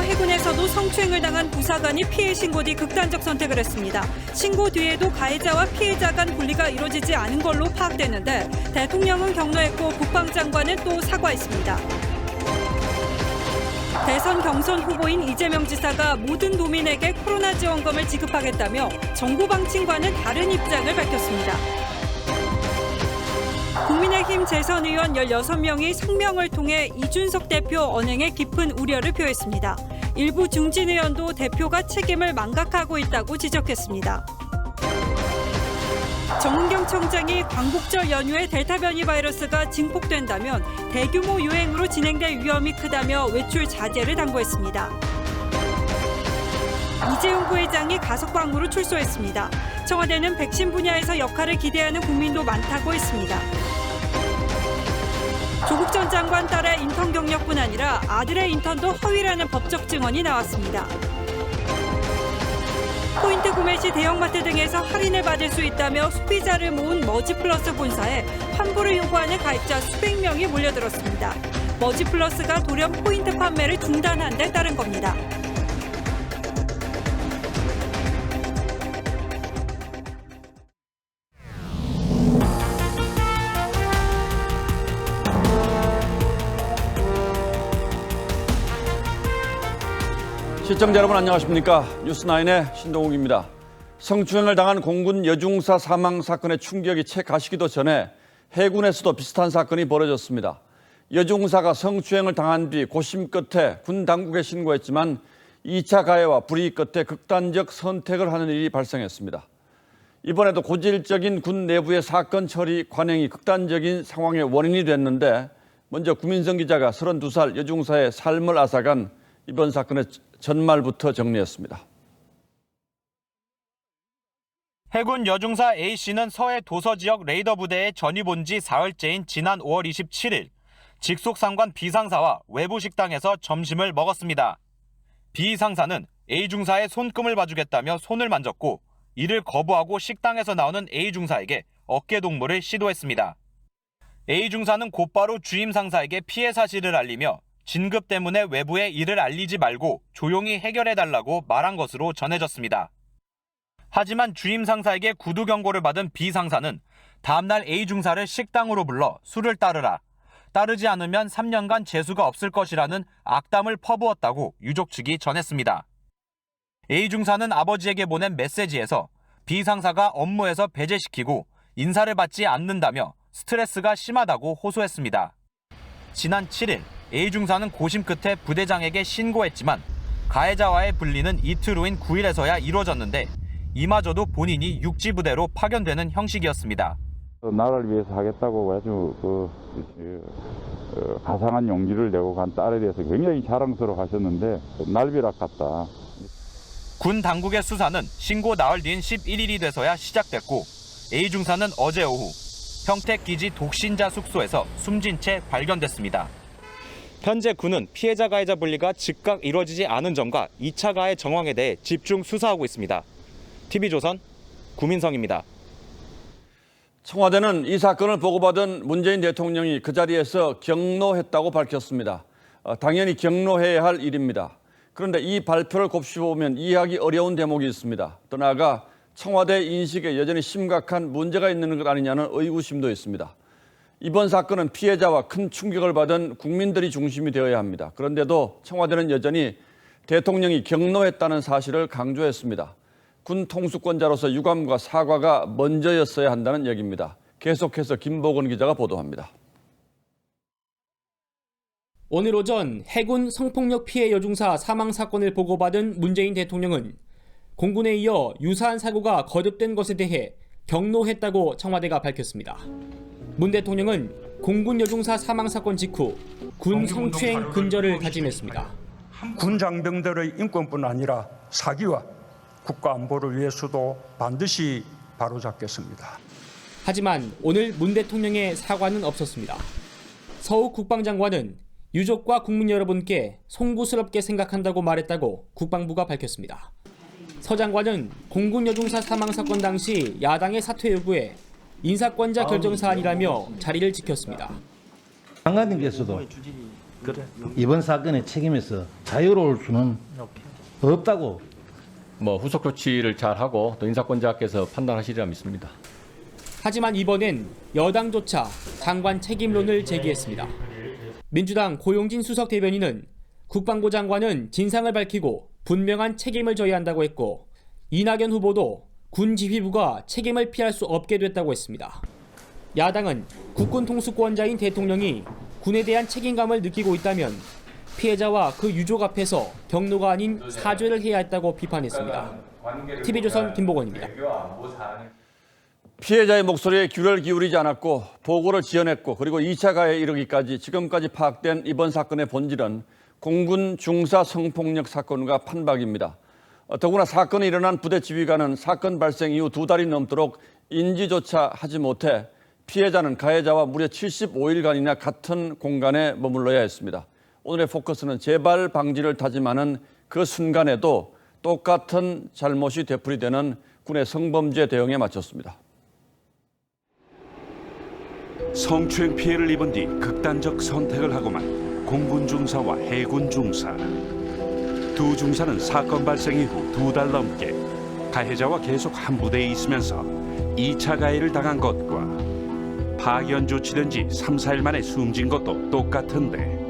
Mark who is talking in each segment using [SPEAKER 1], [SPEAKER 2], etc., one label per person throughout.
[SPEAKER 1] 해군에서도 성추행을 당한 부사관이 피해 신고 뒤 극단적 선택을 했습니다. 신고 뒤에도 가해자와 피해자 간 분리가 이루어지지 않은 걸로 파악됐는데 대통령은 격려했고 국방장관은 또 사과했습니다. 대선 경선 후보인 이재명 지사가 모든 도민에게 코로나 지원금을 지급하겠다며 정부 방침과는 다른 입장을 밝혔습니다. 국민의힘 재선 의원 16명이 성명을 통해 이준석 대표 언행에 깊은 우려를 표했습니다. 일부 중진 의원도 대표가 책임을 망각하고 있다고 지적했습니다. 정은경 청장이 광복절 연휴에 델타 변이 바이러스가 증폭된다면 대규모 유행으로 진행될 위험이 크다며 외출 자제를 당부했습니다. 이재용 부회장이 가석방으로 출소했습니다. 청와대는 백신 분야에서 역할을 기대하는 국민도 많다고 했습니다. 조국 전 장관 딸의 인턴 경력뿐 아니라 아들의 인턴도 허위라는 법적 증언이 나왔습니다. 포인트 구매 시 대형마트 등에서 할인을 받을 수 있다며 소비자를 모은 머지플러스 본사에 환불을 요구하는 가입자 수백 명이 몰려들었습니다. 머지플러스가 돌연 포인트 판매를 중단한 데 따른 겁니다.
[SPEAKER 2] 시청자 여러분 안녕하십니까? 뉴스9의 신동욱입니다. 성추행을 당한 공군 여중사 사망 사건의 충격이 채 가시기도 전에 해군에서도 비슷한 사건이 벌어졌습니다. 여중사가 성추행을 당한 뒤 고심 끝에 군 당국에 신고했지만 2차 가해와 불이익 끝에 극단적 선택을 하는 일이 발생했습니다. 이번에도 고질적인 군 내부의 사건 처리 관행이 극단적인 상황의 원인이 됐는데 먼저 구민성 기자가 32살 여중사의 삶을 앗아간 이번 사건의 전말부터 정리했습니다.
[SPEAKER 3] 해군 여중사 A씨는 서해 도서 지역 레이더 부대에 전입온 지 사흘째인 지난 5월 27일 직속 상관 B상사와 외부 식당에서 점심을 먹었습니다. B상사는 A중사의 손금을 봐주겠다며 손을 만졌고 이를 거부하고 식당에서 나오는 A중사에게 어깨동무를 시도했습니다. A중사는 곧바로 주임상사에게 피해 사실을 알리며 진급 때문에 외부에 이를 알리지 말고 조용히 해결해달라고 말한 것으로 전해졌습니다. 하지만 주임 상사에게 구두 경고를 받은 B상사는 다음날 A중사를 식당으로 불러 술을 따르라, 따르지 않으면 3년간 재수가 없을 것이라는 악담을 퍼부었다고 유족 측이 전했습니다. A중사는 아버지에게 보낸 메시지에서 B상사가 업무에서 배제시키고 인사를 받지 않는다며 스트레스가 심하다고 호소했습니다. 지난 7일 A중사는 고심 끝에 부대장에게 신고했지만 가해자와의 분리는 이틀 후인 9일에서야 이루어졌는데 이마저도 본인이 육지부대로 파견되는 형식이었습니다.
[SPEAKER 4] 나라를 위해서 하겠다고 아주 가상한 용기를 내고 간 딸에 대해서 굉장히 자랑스러워 하셨는데 날벼락 같다.
[SPEAKER 3] 군 당국의 수사는 신고 나흘 뒤인 11일이 돼서야 시작됐고 A중사는 어제 오후 평택기지 독신자 숙소에서 숨진 채 발견됐습니다. 현재 군은 피해자 가해자 분리가 즉각 이루어지지 않은 점과 2차 가해 정황에 대해 집중 수사하고 있습니다. TV조선 구민성입니다.
[SPEAKER 2] 청와대는 이 사건을 보고받은 문재인 대통령이 그 자리에서 격노했다고 밝혔습니다. 당연히 격노해야 할 일입니다. 그런데 이 발표를 곱씹어보면 이해하기 어려운 대목이 있습니다. 더 나아가 청와대 인식에 여전히 심각한 문제가 있는 것 아니냐는 의구심도 있습니다. 이번 사건은 피해자와 큰 충격을 받은 국민들이 중심이 되어야 합니다. 그런데도 청와대는 여전히 대통령이 격노했다는 사실을 강조했습니다. 군 통수권자로서 유감과 사과가 먼저였어야 한다는 얘기입니다. 계속해서 김보건 기자가 보도합니다.
[SPEAKER 5] 오늘 오전 해군 성폭력 피해 여중사 사망 사건을 보고받은 문재인 대통령은 공군에 이어 유사한 사고가 거듭된 것에 대해 격노했다고 청와대가 밝혔습니다. 문 대통령은 공군 여중사 사망 사건 직후 군 성추행 근절을 다짐했습니다.
[SPEAKER 6] 군 장병들의 인권뿐 아니라 사기와 국가 안보를 위해서도 반드시 바로잡겠습니다.
[SPEAKER 5] 하지만 오늘 문 대통령의 사과는 없었습니다. 서욱 국방장관은 유족과 국민 여러분께 송구스럽게 생각한다고 말했다고 국방부가 밝혔습니다. 서 장관은 공군 여중사 사망 사건 당시 야당의 사퇴 요구에 인사권자 결정 사안이라며 자리를 지켰습니다.
[SPEAKER 7] 장관님께서도 이번 사건의 책임에서 자유로울 수는 없다고.
[SPEAKER 8] 후속 조치를 잘하고 또 인사권자께서 판단하시리라 믿습니다.
[SPEAKER 5] 하지만 이번엔 여당조차 장관 책임론을 제기했습니다. 민주당 고용진 수석 대변인은 국방부 장관은 진상을 밝히고 분명한 책임을 져야 한다고 했고, 이낙연 후보도 군 지휘부가 책임을 피할 수 없게 됐다고 했습니다. 야당은 국군 통수권자인 대통령이 군에 대한 책임감을 느끼고 있다면 피해자와 그 유족 앞에서 경로가 아닌 사죄를 해야 했다고 비판했습니다. TV조선 김보건입니다.
[SPEAKER 2] 피해자의 목소리에 귀를 기울이지 않았고 보고를 지연했고 그리고 2차 가해에 이르기까지 지금까지 파악된 이번 사건의 본질은 공군 중사 성폭력 사건과 판박입니다. 더구나 사건이 일어난 부대 지휘관은 사건 발생 이후 2달이 넘도록 인지조차 하지 못해 피해자는 가해자와 무려 75일간이나 같은 공간에 머물러야 했습니다. 오늘의 포커스는 재발 방지를 다짐하는 그 순간에도 똑같은 잘못이 되풀이되는 군의 성범죄 대응에 맞췄습니다.
[SPEAKER 9] 성추행 피해를 입은 뒤 극단적 선택을 하고만 공군 중사와 해군 중사. 두 중사는 사건 발생 이후 2달 넘게 가해자와 계속 한 부대에 있으면서 2차 가해를 당한 것과 파견 조치된 지 3, 4일 만에 숨진 것도 똑같은데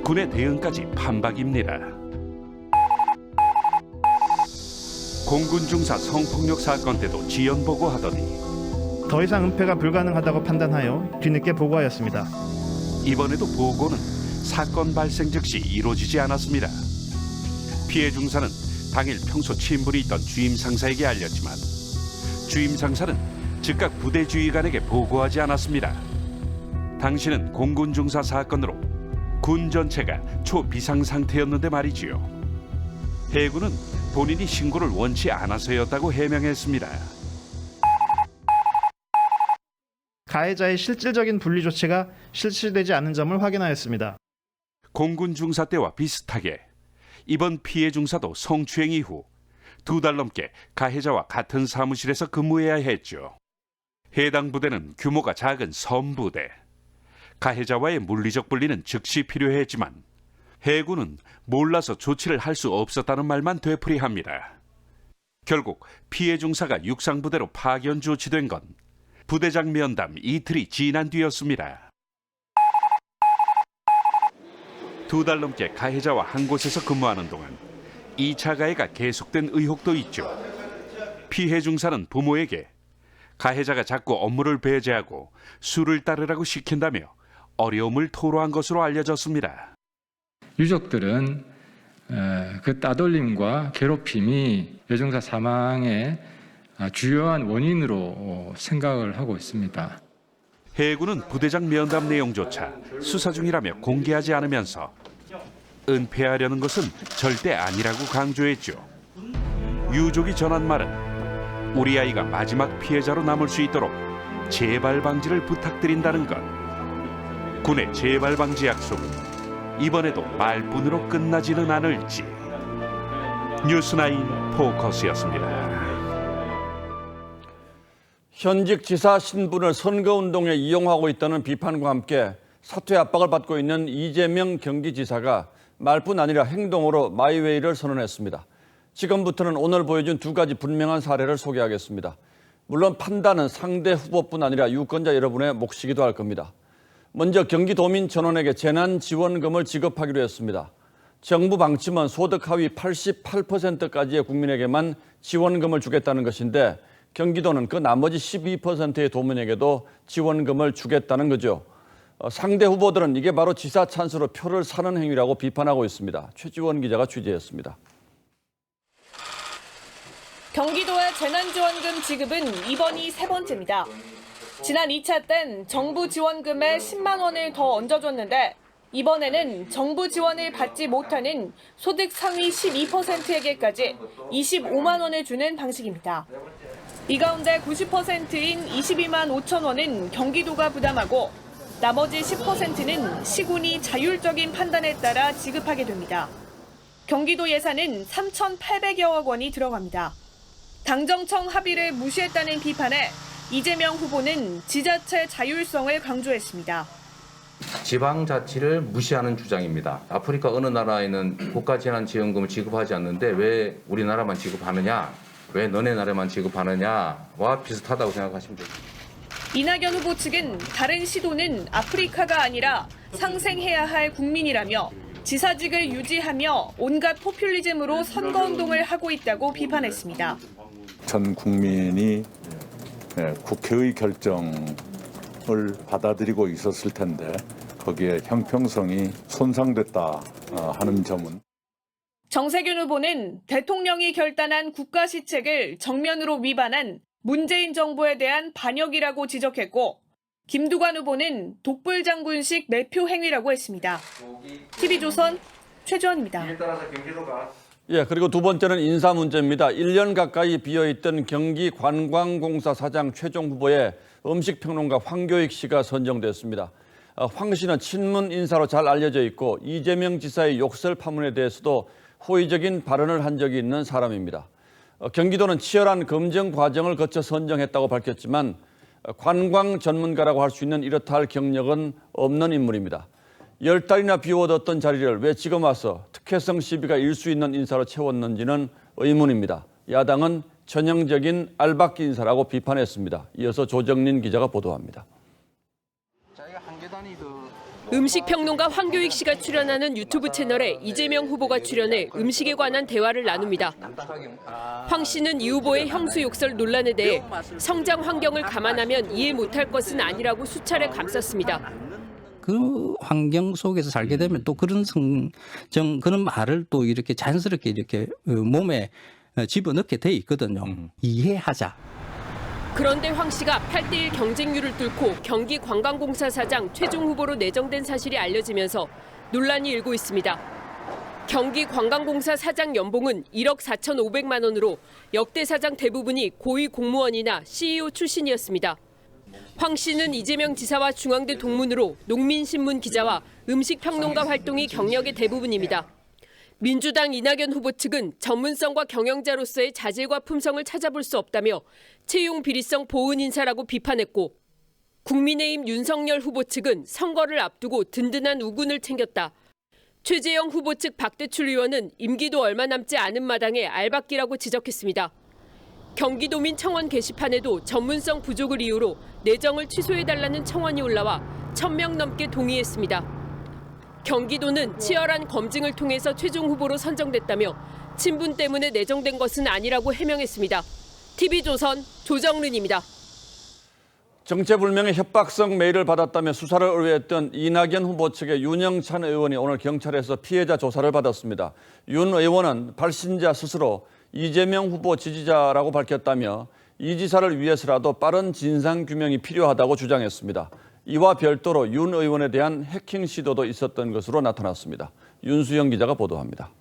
[SPEAKER 9] 군의 대응까지 판박입니다. 공군 중사 성폭력 사건 때도 지연 보고하더니
[SPEAKER 10] 더 이상 은폐가 불가능하다고 판단하여 뒤늦게 보고하였습니다.
[SPEAKER 9] 이번에도 보고는 사건 발생 즉시 이루어지지 않았습니다. 피해 중사는 당일 평소 친분이 있던 주임 상사에게 알렸지만 주임 상사는 즉각 부대 지휘관에게 보고하지 않았습니다. 당시는 공군 중사 사건으로 군 전체가 초비상 상태였는데 말이지요. 해군은 본인이 신고를 원치 않아서였다고 해명했습니다.
[SPEAKER 10] 가해자의 실질적인 분리 조치가 실시되지 않은 점을 확인하였습니다.
[SPEAKER 9] 공군 중사 때와 비슷하게 이번 피해 중사도 성추행 이후 2달 넘게 가해자와 같은 사무실에서 근무해야 했죠. 해당 부대는 규모가 작은 섬부대. 가해자와의 물리적 분리는 즉시 필요했지만 해군은 몰라서 조치를 할 수 없었다는 말만 되풀이합니다. 결국 피해 중사가 육상부대로 파견 조치된 건 부대장 면담 이틀이 지난 뒤였습니다. 2달 넘게 가해자와 한 곳에서 근무하는 동안 2차 가해가 계속된 의혹도 있죠. 피해 중사는 부모에게 가해자가 자꾸 업무를 배제하고 술을 따르라고 시킨다며 어려움을 토로한 것으로 알려졌습니다.
[SPEAKER 11] 유족들은 그 따돌림과 괴롭힘이 여중사 사망의 주요한 원인으로 생각을 하고 있습니다.
[SPEAKER 9] 해군은 부대장 면담 내용조차 수사 중이라며 공개하지 않으면서 은폐하려는 것은 절대 아니라고 강조했죠. 유족이 전한 말은 우리 아이가 마지막 피해자로 남을 수 있도록 재발 방지를 부탁드린다는 것. 군의 재발 방지 약속은 이번에도 말뿐으로 끝나지는 않을지. 뉴스9 포커스였습니다.
[SPEAKER 2] 현직 지사 신분을 선거운동에 이용하고 있다는 비판과 함께 사퇴 압박을 받고 있는 이재명 경기지사가 말뿐 아니라 행동으로 마이웨이를 선언했습니다. 지금부터는 오늘 보여준 2가지 분명한 사례를 소개하겠습니다. 물론 판단은 상대 후보뿐 아니라 유권자 여러분의 몫이기도 할 겁니다. 먼저 경기도민 전원에게 재난지원금을 지급하기로 했습니다. 정부 방침은 소득 하위 88%까지의 국민에게만 지원금을 주겠다는 것인데 경기도는 그 나머지 12%의 도민에게도 지원금을 주겠다는 거죠. 상대 후보들은 이게 바로 지사 찬스로 표를 사는 행위라고 비판하고 있습니다. 최지원 기자가 취재했습니다.
[SPEAKER 12] 경기도의 재난지원금 지급은 이번이 3번째입니다. 지난 2차 땐 정부 지원금에 10만 원을 더 얹어줬는데 이번에는 정부 지원을 받지 못하는 소득 상위 12%에게까지 25만 원을 주는 방식입니다. 이 가운데 90%인 22만 5천 원은 경기도가 부담하고 나머지 10%는 시군이 자율적인 판단에 따라 지급하게 됩니다. 경기도 예산은 3,800여억 원이 들어갑니다. 당정청 합의를 무시했다는 비판에 이재명 후보는 지자체 자율성을 강조했습니다.
[SPEAKER 13] 지방자치를 무시하는 주장입니다. 아프리카 어느 나라에는 국가재난지원금을 지급하지 않는데 왜 우리나라만 지급하느냐, 왜 너네 나라만 지급하느냐와 비슷하다고 생각하시면 됩니다.
[SPEAKER 12] 이낙연 후보 측은 다른 시도는 아프리카가 아니라 상생해야 할 국민이라며 지사직을 유지하며 온갖 포퓰리즘으로 선거운동을 하고 있다고 비판했습니다.
[SPEAKER 14] 전 국민이 국회의 결정을 받아들이고 있었을 텐데 거기에 형평성이 손상됐다 하는 점은.
[SPEAKER 12] 정세균 후보는 대통령이 결단한 국가시책을 정면으로 위반한 문재인 정부에 대한 반역이라고 지적했고, 김두관 후보는 독불장군식 매표 행위라고 했습니다. TV조선 최주원입니다.
[SPEAKER 2] 예, 그리고 두 번째는 인사 문제입니다. 1년 가까이 비어있던 경기관광공사 사장 최종 후보에 음식평론가 황교익 씨가 선정됐습니다. 황 씨는 친문 인사로 잘 알려져 있고 이재명 지사의 욕설 파문에 대해서도 호의적인 발언을 한 적이 있는 사람입니다. 경기도는 치열한 검증 과정을 거쳐 선정했다고 밝혔지만 관광 전문가라고 할 수 있는 이렇다 할 경력은 없는 인물입니다. 10달이나 비워뒀던 자리를 왜 지금 와서 특혜성 시비가 일 수 있는 인사로 채웠는지는 의문입니다. 야당은 전형적인 알박기 인사라고 비판했습니다. 이어서 조정린 기자가 보도합니다.
[SPEAKER 15] 음식평론가 황교익 씨가 출연하는 유튜브 채널에 이재명 후보가 출연해 음식에 관한 대화를 나눕니다. 황 씨는 이 후보의 형수 욕설 논란에 대해 성장 환경을 감안하면 이해 못할 것은 아니라고 수차례 감쌌습니다.
[SPEAKER 16] 그 환경 속에서 살게 되면 또 그런 그런 말을 또 이렇게 자연스럽게 이렇게 몸에 집어넣게 돼 있거든요. 이해하자.
[SPEAKER 15] 그런데 황 씨가 8대1 경쟁률을 뚫고 경기관광공사 사장 최종 후보로 내정된 사실이 알려지면서 논란이 일고 있습니다. 경기관광공사 사장 연봉은 1억 4,500만 원으로 역대 사장 대부분이 고위 공무원이나 CEO 출신이었습니다. 황 씨는 이재명 지사와 중앙대 동문으로 농민신문 기자와 음식평론가 활동이 경력의 대부분입니다. 민주당 이낙연 후보 측은 전문성과 경영자로서의 자질과 품성을 찾아볼 수 없다며 채용 비리성 보은 인사라고 비판했고, 국민의힘 윤석열 후보 측은 선거를 앞두고 든든한 우군을 챙겼다. 최재형 후보 측 박대출 의원은 임기도 얼마 남지 않은 마당에 알박기라고 지적했습니다. 경기도민 청원 게시판에도 전문성 부족을 이유로 내정을 취소해달라는 청원이 올라와 1,000명 넘게 동의했습니다. 경기도는 치열한 검증을 통해서 최종 후보로 선정됐다며 친분 때문에 내정된 것은 아니라고 해명했습니다. TV조선 조정른입니다.
[SPEAKER 2] 정체불명의 협박성 메일을 받았다며 수사를 의뢰했던 이낙연 후보 측의 윤영찬 의원이 오늘 경찰에서 피해자 조사를 받았습니다. 윤 의원은 발신자 스스로 이재명 후보 지지자라고 밝혔다며 이 지사를 위해서라도 빠른 진상규명이 필요하다고 주장했습니다. 이와 별도로 윤 의원에 대한 해킹 시도도 있었던 것으로 나타났습니다. 윤수영 기자가 보도합니다.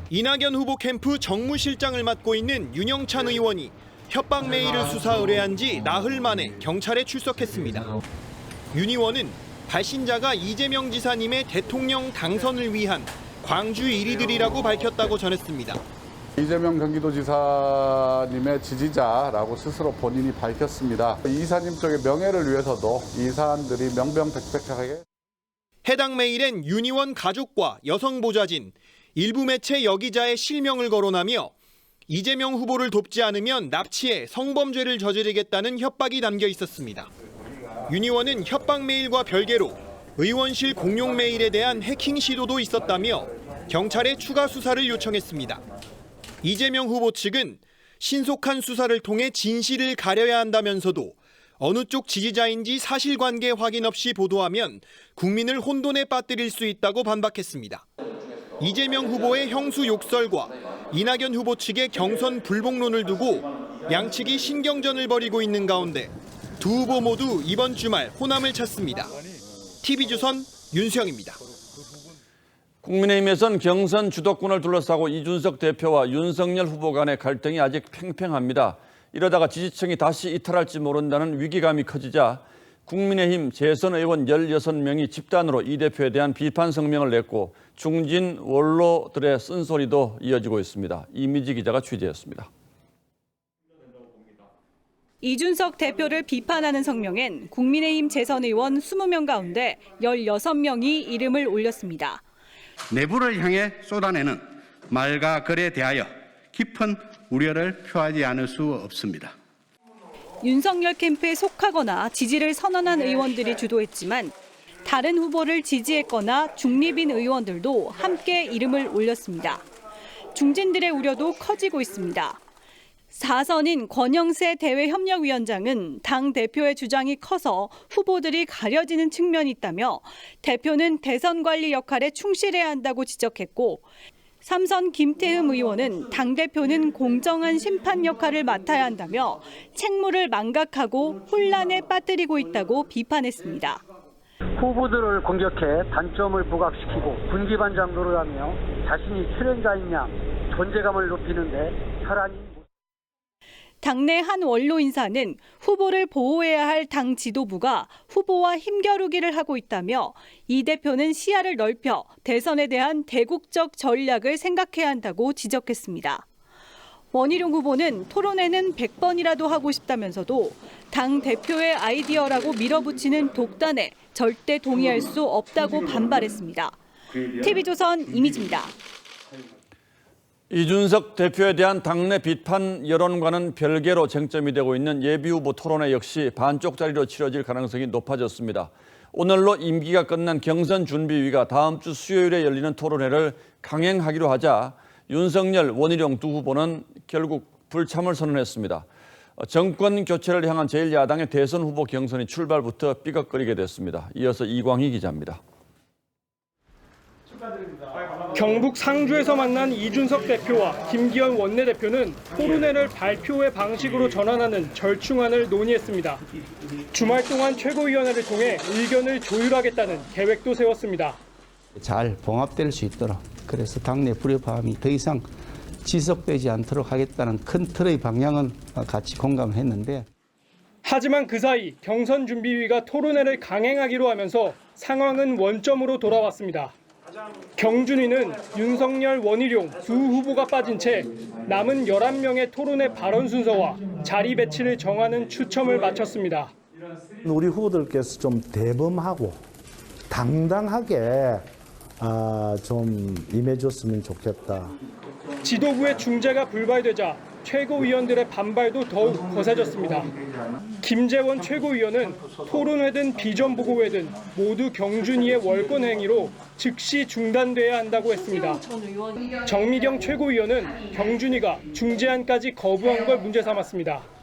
[SPEAKER 17] 이낙연 후보 캠프 정무실장을 맡고 있는 윤영찬 의원이 협박 메일을 수사 의뢰한 지 나흘 만에 경찰에 출석했습니다. 윤 의원은 발신자가 이재명 지사님의 대통령 당선을 위한 광주 일이들이라고 밝혔다고 전했습니다.
[SPEAKER 18] 이재명 경기도지사님의 지지자라고 스스로 본인이 밝혔습니다. 이사님 쪽의 명예를 위해서도 이 사안들이 명명백백하게.
[SPEAKER 17] 해당 메일엔 윤 의원 가족과 여성 보좌진, 일부 매체 여기자의 실명을 거론하며 이재명 후보를 돕지 않으면 납치해 성범죄를 저지르겠다는 협박이 담겨 있었습니다. 윤 의원은 협박 메일과 별개로 의원실 공용 메일에 대한 해킹 시도도 있었다며 경찰에 추가 수사를 요청했습니다. 이재명 후보 측은 신속한 수사를 통해 진실을 가려야 한다면서도 어느 쪽 지지자인지 사실관계 확인 없이 보도하면 국민을 혼돈에 빠뜨릴 수 있다고 반박했습니다. 이재명 후보의 형수 욕설과 이낙연 후보 측의 경선 불복론을 두고 양측이 신경전을 벌이고 있는 가운데 두 후보 모두 이번 주말 호남을 찾습니다. TV조선 윤수영입니다.
[SPEAKER 2] 국민의힘에선 경선 주도권을 둘러싸고 이준석 대표와 윤석열 후보 간의 갈등이 아직 팽팽합니다. 이러다가 지지층이 다시 이탈할지 모른다는 위기감이 커지자 국민의힘 재선 의원 16명이 집단으로 이 대표에 대한 비판 성명을 냈고 중진 원로들의 쓴소리도 이어지고 있습니다. 이미지 기자가 취재했습니다.
[SPEAKER 1] 이준석 대표를 비판하는 성명엔 국민의힘 재선 의원 20명 가운데 16명이 이름을 올렸습니다.
[SPEAKER 19] 내부를 향해 쏟아내는 말과 글에 대하여 깊은 우려를 표하지 않을 수 없습니다.
[SPEAKER 1] 윤석열 캠프에 속하거나 지지를 선언한 의원들이 주도했지만 다른 후보를 지지했거나 중립인 의원들도 함께 이름을 올렸습니다. 중진들의 우려도 커지고 있습니다. 4선인 권영세 대외협력위원장은 당 대표의 주장이 커서 후보들이 가려지는 측면이 있다며 대표는 대선 관리 역할에 충실해야 한다고 지적했고 3선 김태흠 의원은 당대표는 공정한 심판 역할을 맡아야 한다며 책무를 망각하고 혼란에 빠뜨리고 있다고 비판했습니다.
[SPEAKER 20] 후보들을 공격해 단점을 부각시키고 군기반장 노릇하며 자신이 출연자인 양 존재감을 높이는데 혈안이
[SPEAKER 1] 당내 한 원로 인사는 후보를 보호해야 할 당 지도부가 후보와 힘겨루기를 하고 있다며 이 대표는 시야를 넓혀 대선에 대한 대국적 전략을 생각해야 한다고 지적했습니다. 원희룡 후보는 토론회는 100번이라도 하고 싶다면서도 당 대표의 아이디어라고 밀어붙이는 독단에 절대 동의할 수 없다고 반발했습니다. TV조선 이미지입니다.
[SPEAKER 2] 이준석 대표에 대한 당내 비판 여론과는 별개로 쟁점이 되고 있는 예비후보 토론회 역시 반쪽짜리로 치러질 가능성이 높아졌습니다. 오늘로 임기가 끝난 경선준비위가 다음 주 수요일에 열리는 토론회를 강행하기로 하자 윤석열, 원희룡 두 후보는 결국 불참을 선언했습니다. 정권 교체를 향한 제1야당의 대선 후보 경선이 출발부터 삐걱거리게 됐습니다. 이어서 이광희 기자입니다.
[SPEAKER 21] 경북 상주에서 만난 이준석 대표와 김기현 원내대표는 토론회를 발표회 방식으로 전환하는 절충안을 논의했습니다. 주말 동안 최고위원회를 통해 의견을 조율하겠다는 계획도 세웠습니다.
[SPEAKER 22] 잘 봉합될 수 있도록 그래서 당내 불협화음이 더 이상 지속되지 않도록 하겠다는 큰 틀의 방향은 같이 공감했는데
[SPEAKER 21] 하지만 그 사이 경선준비위가 토론회를 강행하기로 하면서 상황은 원점으로 돌아왔습니다. 경준위는 윤석열, 원희룡 두 후보가 빠진 채 남은 11명의 토론회 발언 순서와 자리 배치를 정하는 추첨을 마쳤습니다.
[SPEAKER 23] 우리 후보들께서 좀 대범하고 당당하게 좀 임해줬으면 좋겠다.
[SPEAKER 21] 지도부의 중재가 불발되자 최고위원들의 반발도 더욱 거세졌습니다. 김재원 최고위원은 토론회든 비전 보고회든 모두 경준위의 월권 행위로 즉시 중단돼야 한다고 했습니다. 정미경 최고위원은 경준위가 중재안까지 거부한 걸 문제 삼았습니다.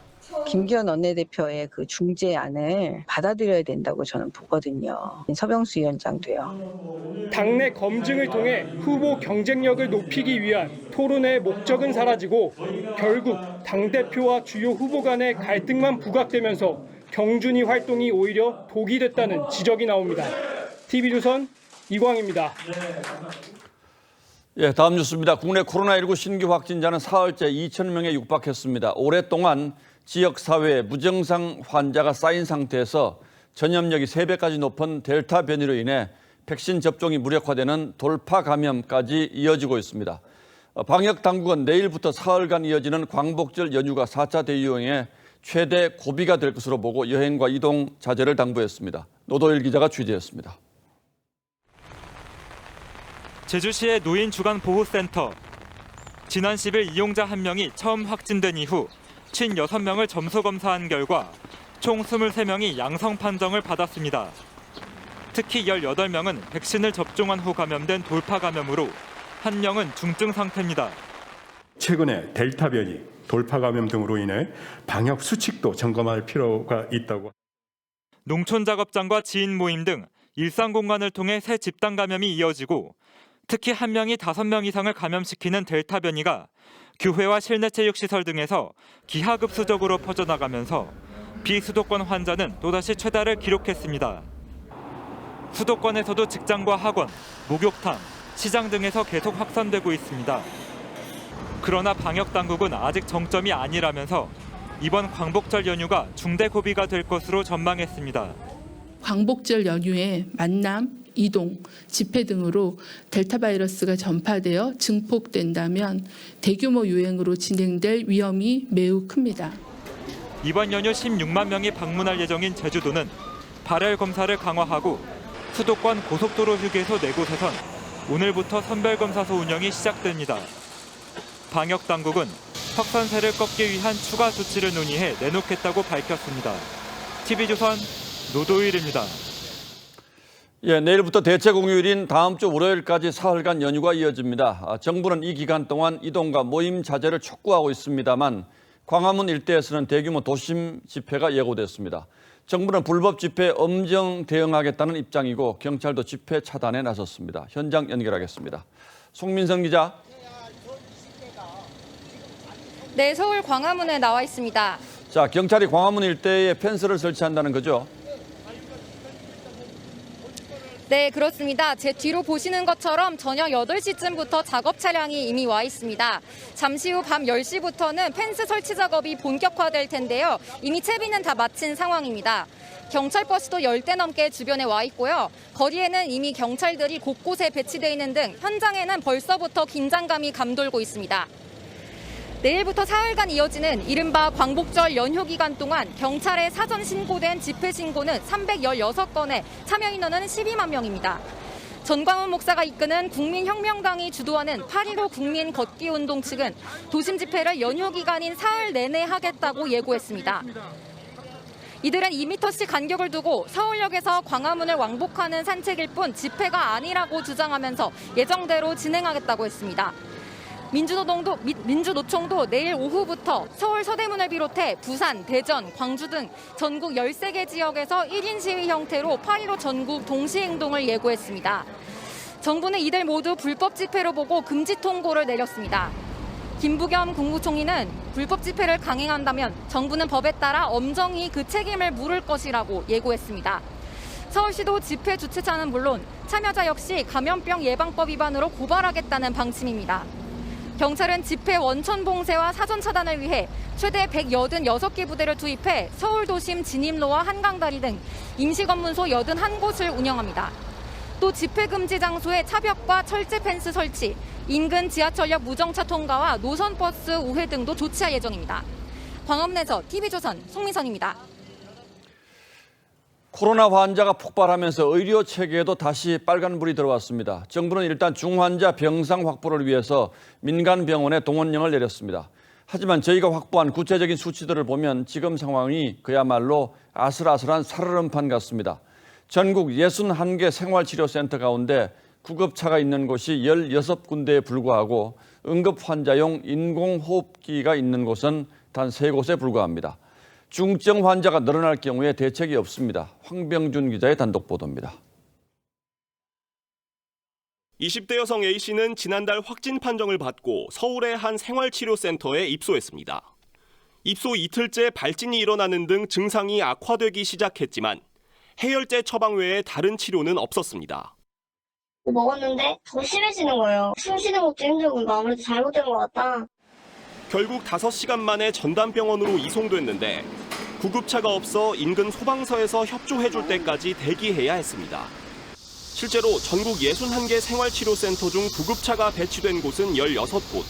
[SPEAKER 24] 김기현 원내대표의 그 중재안을 받아들여야 된다고 저는 보거든요. 서병수 위원장도요.
[SPEAKER 21] 당내 검증을 통해 후보 경쟁력을 높이기 위한 토론회의 목적은 사라지고 결국 당대표와 주요 후보 간의 갈등만 부각되면서 경준위 활동이 오히려 독이 됐다는 지적이 나옵니다. TV조선 이광입니다.
[SPEAKER 2] 예, 다음 뉴스입니다. 국내 코로나19 신규 확진자는 사흘째 2,000명에 육박했습니다. 오랫동안 지역사회에 무증상 환자가 쌓인 상태에서 전염력이 3배까지 높은 델타 변이로 인해 백신 접종이 무력화되는 돌파 감염까지 이어지고 있습니다. 방역당국은 내일부터 사흘간 이어지는 광복절 연휴가 4차 대유행의 최대 고비가 될 것으로 보고 여행과 이동 자제를 당부했습니다. 노도일 기자가 취재했습니다.
[SPEAKER 25] 제주시의 노인 주간 보호센터. 지난 10일 이용자 1명이 처음 확진된 이후 56명을 점수 검사한 결과 총 23명이 양성 판정을 받았습니다. 특히 18명은 백신을 접종한 후 감염된 돌파 감염으로 1명은 중증 상태입니다.
[SPEAKER 26] 최근에 델타 변이, 돌파 감염 등으로 인해 방역 수칙도 점검할 필요가 있다고.
[SPEAKER 25] 농촌 작업장과 지인 모임 등 일상 공간을 통해 새 집단 감염이 이어지고 특히 1명이 5명 이상을 감염시키는 델타 변이가 교회와 실내 체육시설 등에서 기하급수적으로 퍼져나가면서 비수도권 환자는 또다시 최다를 기록했습니다. 수도권에서도 직장과 학원, 목욕탕, 시장 등에서 계속 확산되고 있습니다. 그러나 방역당국은 아직 정점이 아니라면서 이번 광복절 연휴가 중대 고비가 될 것으로 전망했습니다.
[SPEAKER 27] 광복절 연휴에 만남, 이동, 집회 등으로 델타 바이러스가 전파되어 증폭된다면 대규모 유행으로 진행될 위험이 매우 큽니다.
[SPEAKER 25] 이번 연휴 16만 명이 방문할 예정인 제주도는 발열 검사를 강화하고 수도권 고속도로 휴게소 4곳에선 오늘부터 선별검사소 운영이 시작됩니다. 방역당국은 확산세를 꺾기 위한 추가 조치를 논의해 내놓겠다고 밝혔습니다. TV조선 노도일입니다.
[SPEAKER 2] 예, 내일부터 대체공휴일인 다음 주 월요일까지 사흘간 연휴가 이어집니다. 정부는 이 기간 동안 이동과 모임 자제를 촉구하고 있습니다만 광화문 일대에서는 대규모 도심 집회가 예고됐습니다. 정부는 불법 집회에 엄정 대응하겠다는 입장이고 경찰도 집회 차단에 나섰습니다. 현장 연결하겠습니다. 송민성 기자.
[SPEAKER 3] 네, 서울 광화문에 나와 있습니다.
[SPEAKER 2] 자, 경찰이 광화문 일대에 펜스를 설치한다는 거죠?
[SPEAKER 3] 네, 그렇습니다. 제 뒤로 보시는 것처럼 저녁 8시쯤부터 작업 차량이 이미 와 있습니다. 잠시 후 밤 10시부터는 펜스 설치 작업이 본격화될 텐데요. 이미 채비는 다 마친 상황입니다. 경찰 버스도 10대 넘게 주변에 와 있고요. 거리에는 이미 경찰들이 곳곳에 배치돼 있는 등 현장에는 벌써부터 긴장감이 감돌고 있습니다. 내일부터 사흘간 이어지는 이른바 광복절 연휴 기간 동안 경찰에 사전 신고된 집회 신고는 316건에 참여 인원은 12만 명입니다. 전광훈 목사가 이끄는 국민혁명당이 주도하는 8.15 국민 걷기 운동 측은 도심 집회를 연휴 기간인 사흘 내내 하겠다고 예고했습니다. 이들은 2m씩 간격을 두고 서울역에서 광화문을 왕복하는 산책일 뿐 집회가 아니라고 주장하면서 예정대로 진행하겠다고 했습니다. 민주노총도 내일 오후부터 서울 서대문을 비롯해 부산, 대전, 광주 등 전국 13개 지역에서 1인 시위 형태로 8.15 전국 동시행동을 예고했습니다. 정부는 이들 모두 불법 집회로 보고 금지 통고를 내렸습니다. 김부겸 국무총리는 불법 집회를 강행한다면 정부는 법에 따라 엄정히 그 책임을 물을 것이라고 예고했습니다. 서울시도 집회 주최자는 물론 참여자 역시 감염병 예방법 위반으로 고발하겠다는 방침입니다. 경찰은 집회 원천 봉쇄와 사전 차단을 위해 최대 186개 부대를 투입해 서울 도심 진입로와 한강다리 등 임시검문소 81곳을 운영합니다. 또 집회 금지 장소에 차벽과 철제 펜스 설치, 인근 지하철역 무정차 통과와 노선버스 우회 등도 조치할 예정입니다. 광화문에서 TV조선 송민선입니다.
[SPEAKER 2] 코로나 환자가 폭발하면서 의료 체계에도 다시 빨간불이 들어왔습니다. 정부는 일단 중환자 병상 확보를 위해서 민간 병원에 동원령을 내렸습니다. 하지만 저희가 확보한 구체적인 수치들을 보면 지금 상황이 그야말로 아슬아슬한 살얼음판 같습니다. 전국 61개 생활치료센터 가운데 구급차가 있는 곳이 16군데에 불과하고 응급 환자용 인공호흡기가 있는 곳은 단 3곳에 불과합니다. 중증 환자가 늘어날 경우에 대책이 없습니다. 황병준 기자의 단독 보도입니다.
[SPEAKER 4] 20대 여성 A씨는 지난달 확진 판정을 받고 서울의 한 생활치료센터에 입소했습니다. 입소 이틀째 발진이 일어나는 등 증상이 악화되기 시작했지만 해열제 처방 외에 다른 치료는 없었습니다.
[SPEAKER 5] 먹었는데 더 심해지는 거예요. 숨 쉬는 것도 힘들고 아무래도 잘못된 것 같다.
[SPEAKER 4] 결국 5시간 만에 전담병원으로 이송됐는데 구급차가 없어 인근 소방서에서 협조해줄 때까지 대기해야 했습니다. 실제로 전국 61개 생활치료센터 중 구급차가 배치된 곳은 16곳.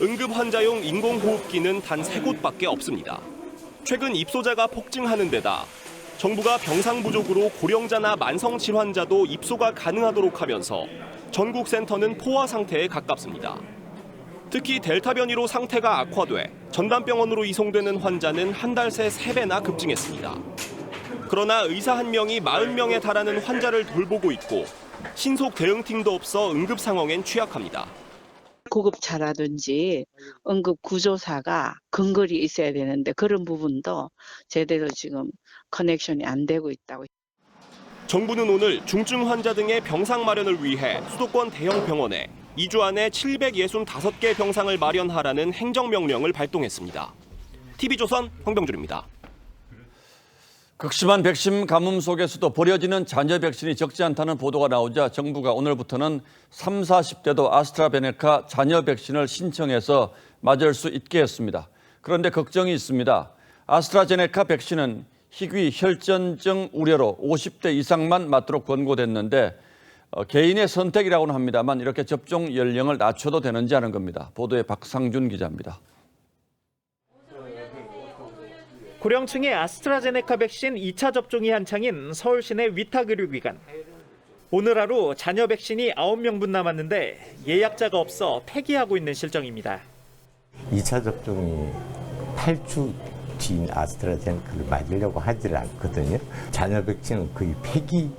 [SPEAKER 4] 응급 환자용 인공호흡기는 단 3곳밖에 없습니다. 최근 입소자가 폭증하는 데다 정부가 병상 부족으로 고령자나 만성질환자도 입소가 가능하도록 하면서 전국 센터는 포화 상태에 가깝습니다. 특히 델타 변이로 상태가 악화돼 전담병원으로 이송되는 환자는 한 달 새 3배나 급증했습니다. 그러나 의사 1명이 40명에 달하는 환자를 돌보고 있고 신속 대응팀도 없어 응급 상황엔 취약합니다.
[SPEAKER 24] 구급차라든지 응급 구조사가 근거리 있어야 되는데 그런 부분도 제대로 지금 커넥션이 안 되고 있다고.
[SPEAKER 4] 정부는 오늘 중증 환자 등의 병상 마련을 위해 수도권 대형 병원에 2주 안에 765개 병상을 마련하라는 행정명령을 발동했습니다. TV조선 황병준입니다.
[SPEAKER 2] 극심한 백신 가뭄 속에서도 버려지는 잔여 백신이 적지 않다는 보도가 나오자 정부가 오늘부터는 30, 40대도 아스트라제네카 잔여 백신을 신청해서 맞을 수 있게 했습니다. 그런데 걱정이 있습니다. 아스트라제네카 백신은 희귀 혈전증 우려로 50대 이상만 맞도록 권고됐는데 개인의 선택이라고는 합니다만 이렇게 접종 연령을 낮춰도 되는지 하는 겁니다. 보도에 박상준 기자입니다.
[SPEAKER 6] 고령층의 아스트라제네카 백신 2차 접종이 한창인 서울 시내 위탁의료기관. 오늘 하루 잔여 백신이 9명분 남았는데 예약자가 없어 폐기하고 있는 실정입니다.
[SPEAKER 7] 2차 접종이 8주 뒤인 아스트라제네카를 맞으려고 하질 않거든요. 잔여 백신은 거의 폐기.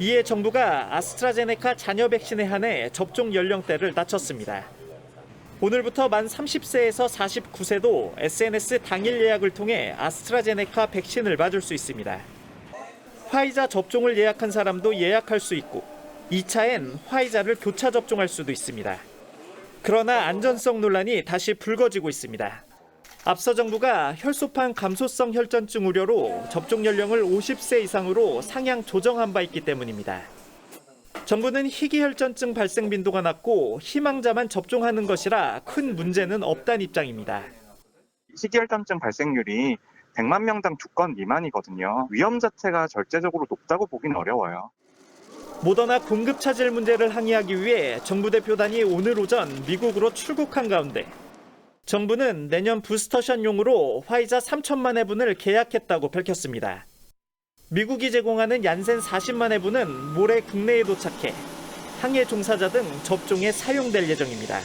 [SPEAKER 6] 이에 정부가 아스트라제네카 잔여 백신에 한해 접종 연령대를 낮췄습니다. 오늘부터 만 30세에서 49세도 SNS 당일 예약을 통해 아스트라제네카 백신을 맞을 수 있습니다. 화이자 접종을 예약한 사람도 예약할 수 있고 2차엔 화이자를 교차 접종할 수도 있습니다. 그러나 안전성 논란이 다시 불거지고 있습니다. 앞서 정부가 혈소판 감소성 혈전증 우려로 접종 연령을 50세 이상으로 상향 조정한 바 있기 때문입니다. 정부는 희귀혈전증 발생 빈도가 낮고 희망자만 접종하는 것이라 큰 문제는 없다는 입장입니다.
[SPEAKER 8] 희귀혈전증 발생률이 100만 명당 2건 미만이거든요. 위험 자체가 절대적으로 높다고 보기는 어려워요.
[SPEAKER 6] 모더나 공급 차질 문제를 항의하기 위해 정부 대표단이 오늘 오전 미국으로 출국한 가운데 정부는 내년 부스터샷용으로 화이자 3천만 회분을 계약했다고 밝혔습니다. 미국이 제공하는 얀센 40만 회분은 모레 국내에 도착해 항해 종사자 등 접종에 사용될 예정입니다.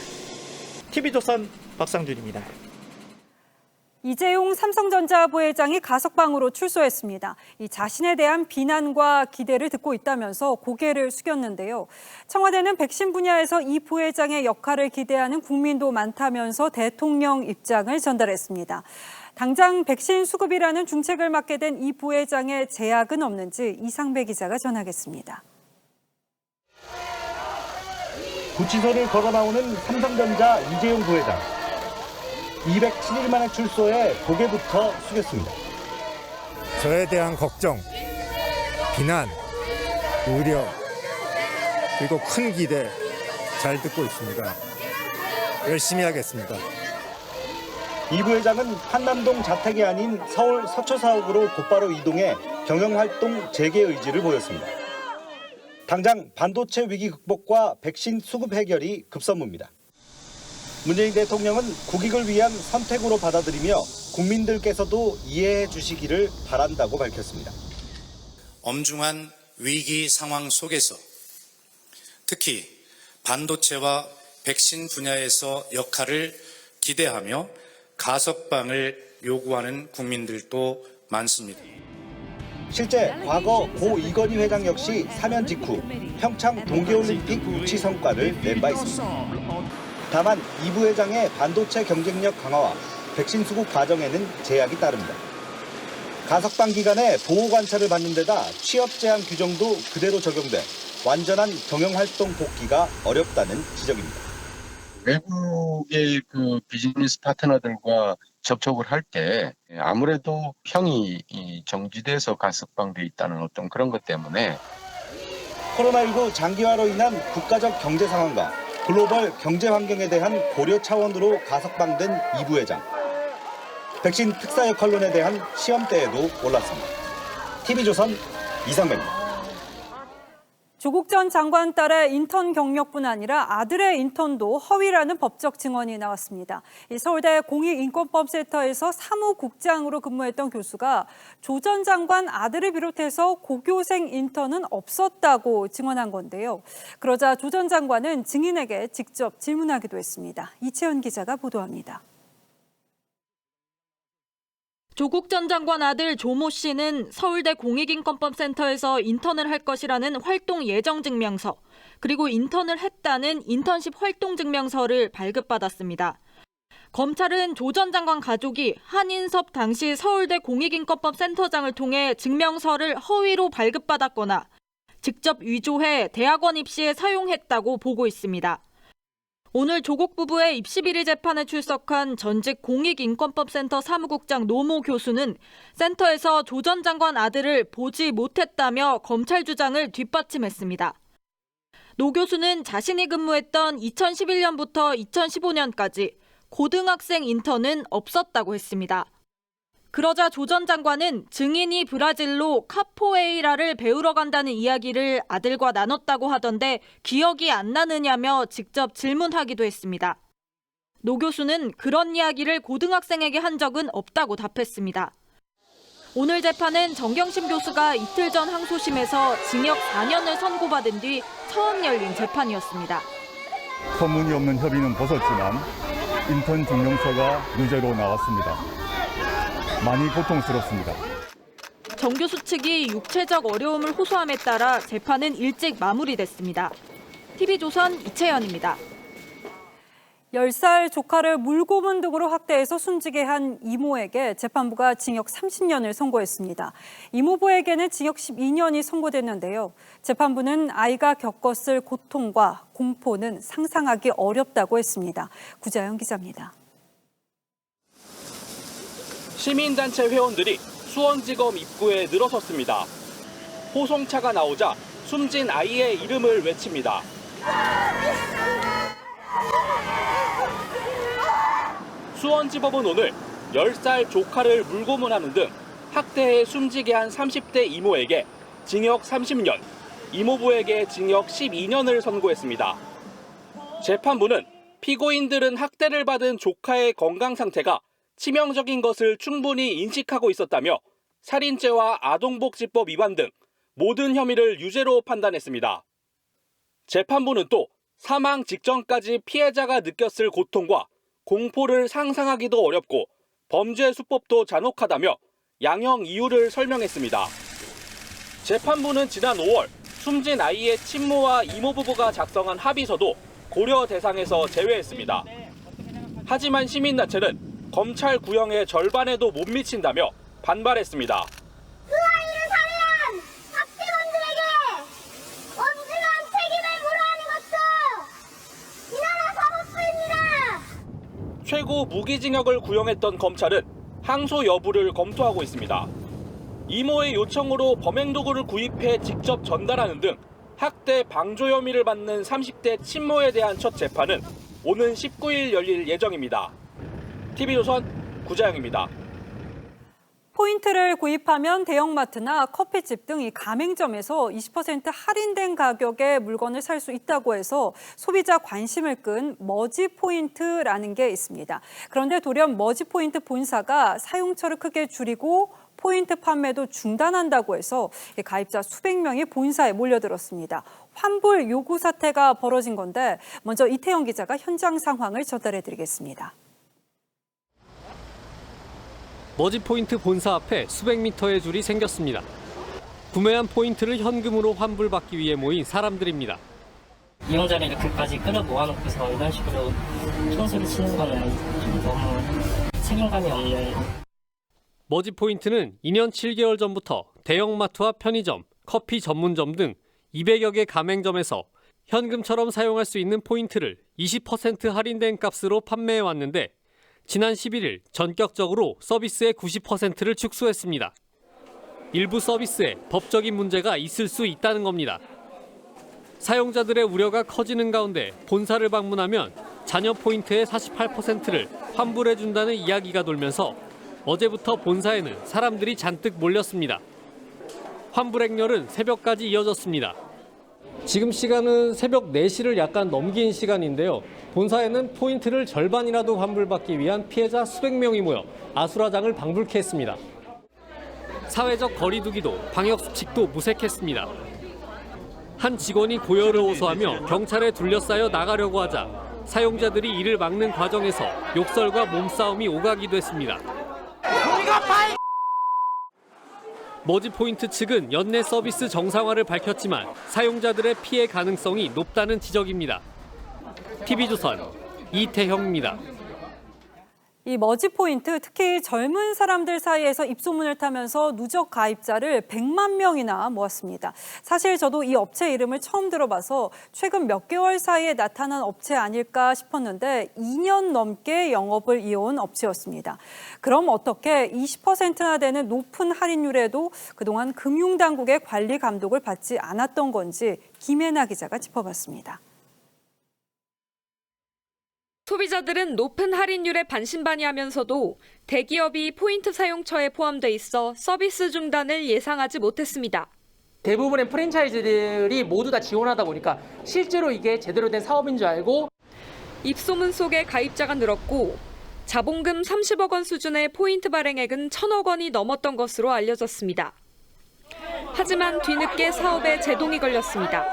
[SPEAKER 6] TV조선 박상준입니다.
[SPEAKER 1] 이재용 삼성전자 부회장이 가석방으로 출소했습니다. 이 자신에 대한 비난과 기대를 듣고 있다면서 고개를 숙였는데요. 청와대는 백신 분야에서 이 부회장의 역할을 기대하는 국민도 많다면서 대통령 입장을 전달했습니다. 당장 백신 수급이라는 중책을 맡게 된 이 부회장의 제약은 없는지 이상배 기자가 전하겠습니다.
[SPEAKER 9] 구치소를 걸어 나오는 삼성전자 이재용 부회장. 207일 만에 출소해 고개부터 숙였습니다.
[SPEAKER 10] 저에 대한 걱정, 비난, 우려, 그리고 큰 기대 잘 듣고 있습니다. 열심히 하겠습니다.
[SPEAKER 9] 이 부회장은 한남동 자택이 아닌 서울 서초 사옥으로 곧바로 이동해 경영활동 재개 의지를 보였습니다. 당장 반도체 위기 극복과 백신 수급 해결이 급선무입니다. 문재인 대통령은 국익을 위한 선택으로 받아들이며 국민들께서도 이해해 주시기를 바란다고 밝혔습니다.
[SPEAKER 11] 엄중한 위기 상황 속에서 특히 반도체와 백신 분야에서 역할을 기대하며 가석방을 요구하는 국민들도 많습니다.
[SPEAKER 9] 실제 과거 고 이건희 회장 역시 사면 직후 평창 동계올림픽 유치 성과를 낸 바 있습니다. 다만 이 부회장의 반도체 경쟁력 강화와 백신 수급 과정에는 제약이 따릅니다. 가석방 기간에 보호 관찰을 받는 데다 취업 제한 규정도 그대로 적용돼 완전한 경영활동 복귀가 어렵다는 지적입니다.
[SPEAKER 13] 외국의 그 비즈니스 파트너들과 접촉을 할 때 아무래도 형이 정지돼서 가석방돼 있다는 어떤 그런 것 때문에
[SPEAKER 9] 코로나19 장기화로 인한 국가적 경제 상황과 글로벌 경제 환경에 대한 고려 차원으로 가석방된 이 부회장. 백신 특사 역할론에 대한 시험대에도 올랐습니다. TV조선 이상배입니다.
[SPEAKER 1] 조국 전 장관 딸의 인턴 경력뿐 아니라 아들의 인턴도 허위라는 법적 증언이 나왔습니다. 서울대 공익인권법센터에서 사무국장으로 근무했던 교수가 조 전 장관 아들을 비롯해서 고교생 인턴은 없었다고 증언한 건데요. 그러자 조 전 장관은 증인에게 직접 질문하기도 했습니다. 이채연 기자가 보도합니다.
[SPEAKER 28] 조국 전 장관 아들 조모 씨는 서울대 공익인권법센터에서 인턴을 할 것이라는 활동 예정 증명서, 그리고 인턴을 했다는 인턴십 활동 증명서를 발급받았습니다. 검찰은 조 전 장관 가족이 한인섭 당시 서울대 공익인권법센터장을 통해 증명서를 허위로 발급받았거나 직접 위조해 대학원 입시에 사용했다고 보고 있습니다. 오늘 조국 부부의 입시 비리 재판에 출석한 전직 공익인권법센터 사무국장 노모 교수는 센터에서 조 전 장관 아들을 보지 못했다며 검찰 주장을 뒷받침했습니다. 노 교수는 자신이 근무했던 2011년부터 2015년까지 고등학생 인턴은 없었다고 했습니다. 그러자 조 전 장관은 증인이 브라질로 카포에이라를 배우러 간다는 이야기를 아들과 나눴다고 하던데 기억이 안 나느냐며 직접 질문하기도 했습니다. 노 교수는 그런 이야기를 고등학생에게 한 적은 없다고 답했습니다. 오늘 재판은 정경심 교수가 이틀 전 항소심에서 징역 4년을 선고받은 뒤 처음 열린 재판이었습니다.
[SPEAKER 12] 터무니없는 협의는 벗었지만 인턴 증명서가 무죄로 나왔습니다. 많이 고통스럽습니다.
[SPEAKER 28] 정 교수 측이 육체적 어려움을 호소함에 따라 재판은 일찍 마무리됐습니다. TV조선 이채연입니다.
[SPEAKER 1] 10살 조카를 물고문 등으로 학대해서 숨지게 한 이모에게 재판부가 징역 30년을 선고했습니다. 이모부에게는 징역 12년이 선고됐는데요. 재판부는 아이가 겪었을 고통과 공포는 상상하기 어렵다고 했습니다. 구자영 기자입니다.
[SPEAKER 14] 시민단체 회원들이 수원지검 입구에 늘어섰습니다. 호송차가 나오자 숨진 아이의 이름을 외칩니다. 수원지법은 오늘 10살 조카를 물고문하는 등 학대해 숨지게 한 30대 이모에게 징역 30년, 이모부에게 징역 12년을 선고했습니다. 재판부는 피고인들은 학대를 받은 조카의 건강 상태가 치명적인 것을 충분히 인식하고 있었다며 살인죄와 아동복지법 위반 등 모든 혐의를 유죄로 판단했습니다. 재판부는 또 사망 직전까지 피해자가 느꼈을 고통과 공포를 상상하기도 어렵고 범죄 수법도 잔혹하다며 양형 이유를 설명했습니다. 재판부는 지난 5월 숨진 아이의 친모와 이모부부가 작성한 합의서도 고려 대상에서 제외했습니다. 하지만 시민단체는 검찰 구형의 절반에도 못 미친다며 반발했습니다.
[SPEAKER 5] 그 아이를 살해한 학대범들에게 엄중한 책임을 물어야 하는 것도 이 나라 사법부입니다.
[SPEAKER 14] 최고 무기징역을 구형했던 검찰은 항소 여부를 검토하고 있습니다. 이모의 요청으로 범행 도구를 구입해 직접 전달하는 등 학대 방조 혐의를 받는 30대 친모에 대한 첫 재판은 오는 19일 열릴 예정입니다. TV조선 구자영입니다.
[SPEAKER 1] 포인트를 구입하면 대형마트나 커피집 등 이 가맹점에서 20% 할인된 가격에 물건을 살 수 있다고 해서 소비자 관심을 끈 머지포인트라는 게 있습니다. 그런데 돌연 머지포인트 본사가 사용처를 크게 줄이고 포인트 판매도 중단한다고 해서 가입자 수백 명이 본사에 몰려들었습니다. 환불 요구 사태가 벌어진 건데 먼저 이태영 기자가 현장 상황을 전달해드리겠습니다.
[SPEAKER 15] 머지포인트 본사 앞에 수백 미터의 줄이 생겼습니다. 구매한 포인트를 현금으로 환불받기 위해 모인 사람들입니다.
[SPEAKER 16] 이용자를 이렇게까지 끌어모아놓고서 이런 식으로 총수를 치는 거는 좀 너무 책임감이 없는.
[SPEAKER 15] 머지포인트는 2년 7개월 전부터 대형마트와 편의점, 커피 전문점 등 200여 개 가맹점에서 현금처럼 사용할 수 있는 포인트를 20% 할인된 값으로 판매해왔는데 지난 11일 전격적으로 서비스의 90%를 축소했습니다. 일부 서비스에 법적인 문제가 있을 수 있다는 겁니다. 사용자들의 우려가 커지는 가운데 본사를 방문하면 잔여 포인트의 48%를 환불해준다는 이야기가 돌면서 어제부터 본사에는 사람들이 잔뜩 몰렸습니다. 환불 행렬은 새벽까지 이어졌습니다. 지금 시간은 새벽 4시를 약간 넘긴 시간인데요. 본사에는 포인트를 절반이라도 환불받기 위한 피해자 수백 명이 모여 아수라장을 방불케 했습니다. 사회적 거리두기도 방역 수칙도 무색했습니다. 한 직원이 고열을 호소하며 경찰에 둘러싸여 나가려고 하자 사용자들이 이를 막는 과정에서 욕설과 몸싸움이 오가기도 했습니다. 머지포인트 측은 연내 서비스 정상화를 밝혔지만 사용자들의 피해 가능성이 높다는 지적입니다. TV조선 이태형입니다.
[SPEAKER 1] 이 머지포인트 특히 젊은 사람들 사이에서 입소문을 타면서 누적 가입자를 100만 명이나 모았습니다. 사실 저도 이 업체 이름을 처음 들어봐서 최근 몇 개월 사이에 나타난 업체 아닐까 싶었는데 2년 넘게 영업을 이어온 업체였습니다. 그럼 어떻게 20%나 되는 높은 할인율에도 그동안 금융당국의 관리 감독을 받지 않았던 건지 김혜나 기자가 짚어봤습니다.
[SPEAKER 17] 소비자들은 높은 할인율에 반신반의하면서도 대기업이 포인트 사용처에 포함돼 있어 서비스 중단을 예상하지 못했습니다.
[SPEAKER 18] 대부분의 프랜차이즈들이 모두 다 지원하다 보니까 실제로 이게 제대로 된 사업인 줄 알고
[SPEAKER 17] 입소문 속에 가입자가 늘었고 자본금 30억 원 수준의 포인트 발행액은 1,000억 원이 넘었던 것으로 알려졌습니다. 하지만 뒤늦게 사업에 제동이 걸렸습니다.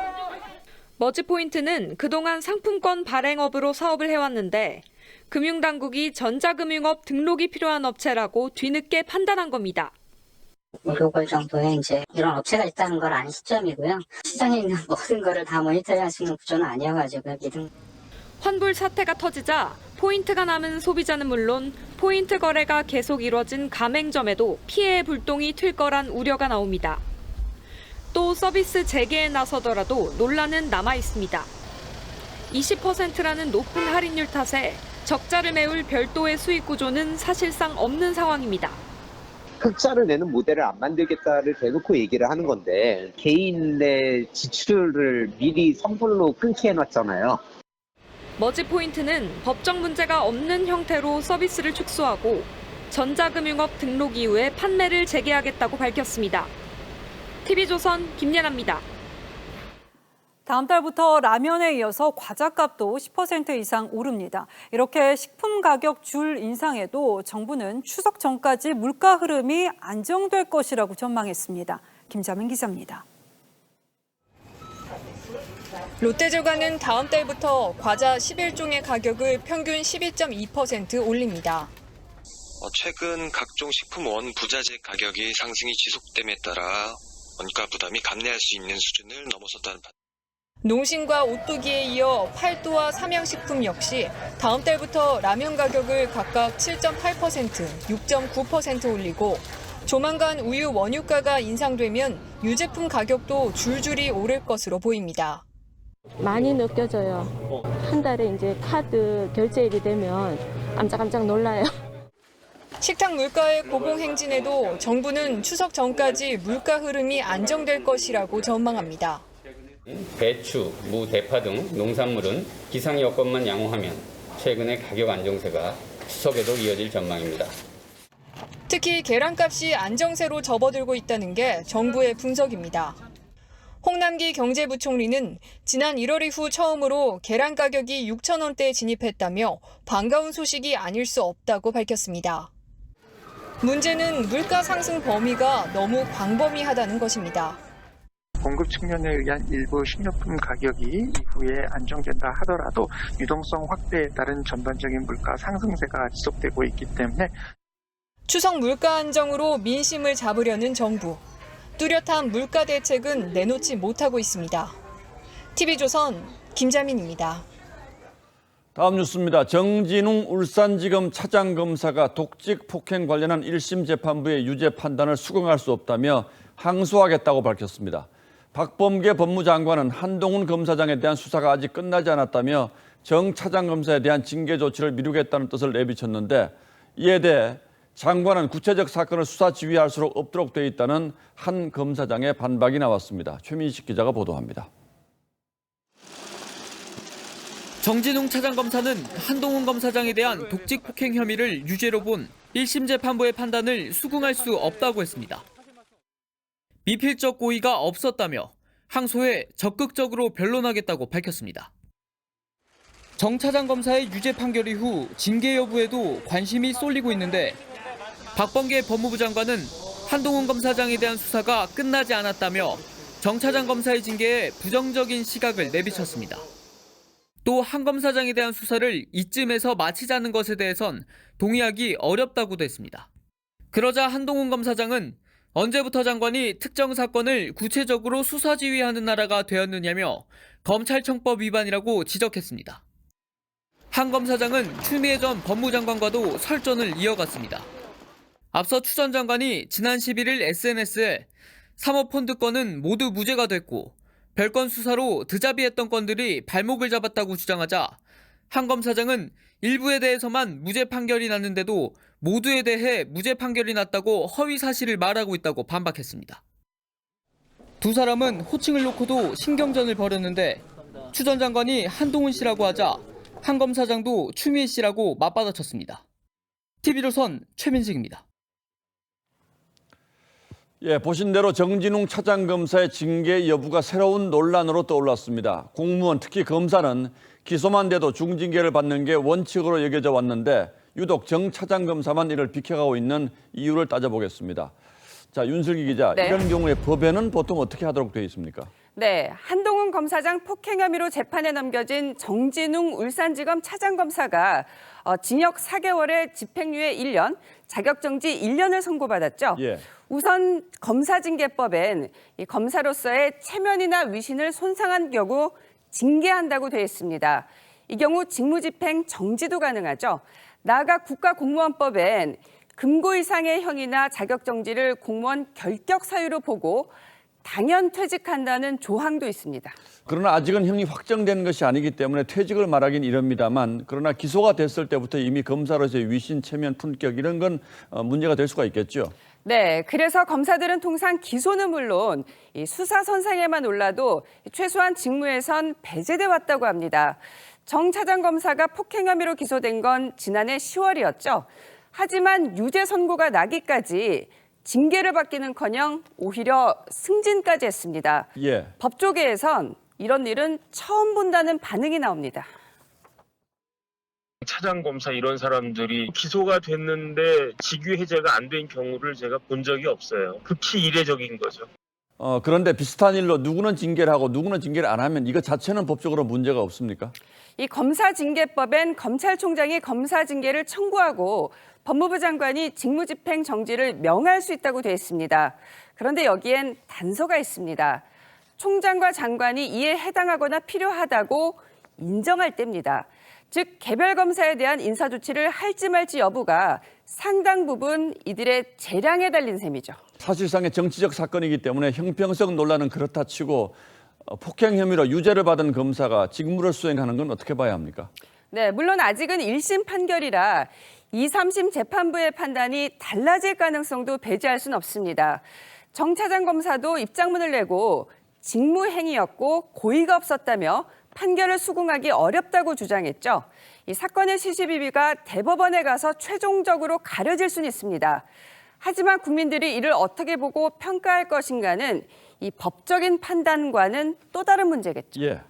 [SPEAKER 17] 머지포인트는 그동안 상품권 발행업으로 사업을 해왔는데 금융당국이 전자금융업 등록이 필요한 업체라고 뒤늦게 판단한 겁니다.
[SPEAKER 18] 5월 정도에 이제 이런 업체가 있다는 걸 아는 시점이고요. 시장에 있는 모든 거를 다 모니터링할 수 있는 구조는 아니어가지고
[SPEAKER 17] 환불 사태가 터지자 포인트가 남은 소비자는 물론 포인트 거래가 계속 이뤄진 가맹점에도 피해의 불똥이 튈 거란 우려가 나옵니다. 또 서비스 재개에 나서더라도 논란은 남아 있습니다. 20%라는 높은 할인율 탓에 적자를 메울 별도의 수익 구조는 사실상 없는 상황입니다.
[SPEAKER 19] 흑자를 내는 모델을 안 만들겠다를 대놓고 얘기를 하는 건데 개인의 지출을 미리 선불로 끊게 해놨잖아요.
[SPEAKER 17] 머지포인트는 법적 문제가 없는 형태로 서비스를 축소하고 전자금융업 등록 이후에 판매를 재개하겠다고 밝혔습니다. TV조선 김예나입니다.
[SPEAKER 1] 다음 달부터 라면에 이어서 과자값도 10% 이상 오릅니다. 이렇게 식품 가격 줄 인상에도 정부는 추석 전까지 물가 흐름이 안정될 것이라고 전망했습니다. 김자민 기자입니다.
[SPEAKER 20] 롯데제과는 다음 달부터 과자 11종의 가격을 평균 12.2% 올립니다.
[SPEAKER 21] 최근 각종 식품원 부자재 가격이 상승이 지속됨에 따라 원가 부담이 감내할 수 있는 수준을 넘어섰다는 반.
[SPEAKER 20] 농심과 오뚜기에 이어 팔도와 삼양식품 역시 다음 달부터 라면 가격을 각각 7.8%, 6.9% 올리고 조만간 우유 원유가가 인상되면 유제품 가격도 줄줄이 오를 것으로 보입니다.
[SPEAKER 22] 많이 느껴져요. 한 달에 이제 카드 결제일이 되면 깜짝깜짝 놀라요.
[SPEAKER 20] 식탁 물가의 고공행진에도 정부는 추석 전까지 물가 흐름이 안정될 것이라고 전망합니다.
[SPEAKER 23] 배추, 무, 대파 등 농산물은 기상 여건만 양호하면 최근의 가격 안정세가 추석에도 이어질 전망입니다.
[SPEAKER 20] 특히 계란값이 안정세로 접어들고 있다는 게 정부의 분석입니다. 홍남기 경제부총리는 지난 1월 이후 처음으로 계란 가격이 6,000원대에 진입했다며 반가운 소식이 아닐 수 없다고 밝혔습니다. 문제는 물가 상승 범위가 너무 광범위하다는 것입니다.
[SPEAKER 26] 공급 측면에 의한 일부 식료품 가격이 이후에 안정된다 하더라도 유동성 확대에 따른 전반적인 물가 상승세가 지속되고 있기 때문에
[SPEAKER 20] 추석 물가 안정으로 민심을 잡으려는 정부. 뚜렷한 물가 대책은 내놓지 못하고 있습니다. TV조선 김자민입니다.
[SPEAKER 2] 다음 뉴스입니다. 정진웅 울산지검 차장검사가 독직 폭행 관련한 1심 재판부의 유죄 판단을 수긍할 수 없다며 항소하겠다고 밝혔습니다. 박범계 법무장관은 한동훈 검사장에 대한 수사가 아직 끝나지 않았다며 정 차장검사에 대한 징계 조치를 미루겠다는 뜻을 내비쳤는데 이에 대해 장관은 구체적 사건을 수사 지휘할 수 없도록 돼 있다는 한 검사장의 반박이 나왔습니다. 최민식 기자가 보도합니다.
[SPEAKER 27] 정진웅 차장검사는 한동훈 검사장에 대한 독직 폭행 혐의를 유죄로 본 1심 재판부의 판단을 수긍할 수 없다고 했습니다. 미필적 고의가 없었다며 항소에 적극적으로 변론하겠다고 밝혔습니다. 정 차장검사의 유죄 판결 이후 징계 여부에도 관심이 쏠리고 있는데 박범계 법무부 장관은 한동훈 검사장에 대한 수사가 끝나지 않았다며 정 차장검사의 징계에 부정적인 시각을 내비쳤습니다. 또 한 검사장에 대한 수사를 이쯤에서 마치자는 것에 대해선 동의하기 어렵다고도 했습니다. 그러자 한동훈 검사장은 언제부터 장관이 특정 사건을 구체적으로 수사 지휘하는 나라가 되었느냐며 검찰청법 위반이라고 지적했습니다. 한 검사장은 추미애 전 법무장관과도 설전을 이어갔습니다. 앞서 추 전 장관이 지난 11일 SNS에 사모펀드 건은 모두 무죄가 됐고 별건 수사로 드자비했던 건들이 발목을 잡았다고 주장하자 한 검사장은 일부에 대해서만 무죄 판결이 났는데도 모두에 대해 무죄 판결이 났다고 허위 사실을 말하고 있다고 반박했습니다. 두 사람은 호칭을 놓고도 신경전을 벌였는데 추 전 장관이 한동훈 씨라고 하자 한 검사장도 추미애 씨라고 맞받아쳤습니다. TV조선 최민식입니다.
[SPEAKER 2] 예, 보신 대로 정진웅 차장검사의 징계 여부가 새로운 논란으로 떠올랐습니다. 공무원, 특히 검사는 기소만 돼도 중징계를 받는 게 원칙으로 여겨져 왔는데 유독 정 차장검사만 이를 비켜가고 있는 이유를 따져보겠습니다. 자, 윤슬기 기자,
[SPEAKER 3] 네.
[SPEAKER 2] 이런 경우에 법에는 보통 어떻게 하도록 되어 있습니까?
[SPEAKER 3] 네, 한동훈 검사장 폭행 혐의로 재판에 넘겨진 정진웅 울산지검 차장검사가 징역 4개월에 집행유예 1년, 자격정지 1년을 선고받았죠.
[SPEAKER 2] 예.
[SPEAKER 3] 우선 검사징계법엔 이 검사로서의 체면이나 위신을 손상한 경우 징계한다고 되어 있습니다. 이 경우 직무집행 정지도 가능하죠. 나아가 국가공무원법엔 금고 이상의 형이나 자격정지를 공무원 결격 사유로 보고 당연 퇴직한다는 조항도 있습니다.
[SPEAKER 2] 그러나 아직은 형이 확정된 것이 아니기 때문에 퇴직을 말하긴 이릅니다만, 그러나 기소가 됐을 때부터 이미 검사로서의 위신, 체면, 품격 이런 건 문제가 될 수가 있겠죠.
[SPEAKER 3] 네, 그래서 검사들은 통상 기소는 물론 이 수사 선상에만 올라도 최소한 직무에선 배제돼 왔다고 합니다. 정 차장검사가 폭행 혐의로 기소된 건 지난해 10월이었죠. 하지만 유죄 선고가 나기까지 징계를 받기는커녕 오히려 승진까지 했습니다.
[SPEAKER 2] 예.
[SPEAKER 3] 법조계에선 이런 일은 처음 본다는 반응이 나옵니다.
[SPEAKER 4] 차장검사 이런 사람들이 기소가 됐는데 직위 해제가 안 된 경우를 제가 본 적이 없어요. 극히 이례적인 거죠.
[SPEAKER 2] 그런데 비슷한 일로 누구는 징계를 하고 누구는 징계를 안 하면 이거 자체는 법적으로 문제가 없습니까?
[SPEAKER 3] 이 검사징계법엔 검찰총장이 검사징계를 청구하고 법무부 장관이 직무집행 정지를 명할 수 있다고 되어 있습니다. 그런데 여기엔 단서가 있습니다. 총장과 장관이 이에 해당하거나 필요하다고 인정할 때입니다. 즉 개별 검사에 대한 인사조치를 할지 말지 여부가 상당 부분 이들의 재량에 달린 셈이죠.
[SPEAKER 2] 사실상의 정치적 사건이기 때문에 형평성 논란은 그렇다 치고 폭행 혐의로 유죄를 받은 검사가 직무를 수행하는 건 어떻게 봐야 합니까?
[SPEAKER 3] 네, 물론 아직은 1심 판결이라 2, 3심 재판부의 판단이 달라질 가능성도 배제할 수는 없습니다. 정 차장검사도 입장문을 내고 직무행위였고 고의가 없었다며 판결을 수긍하기 어렵다고 주장했죠. 이 사건의 시시비비가 대법원에 가서 최종적으로 가려질 수는 있습니다. 하지만 국민들이 이를 어떻게 보고 평가할 것인가는 이 법적인 판단과는 또 다른 문제겠죠.
[SPEAKER 2] 예.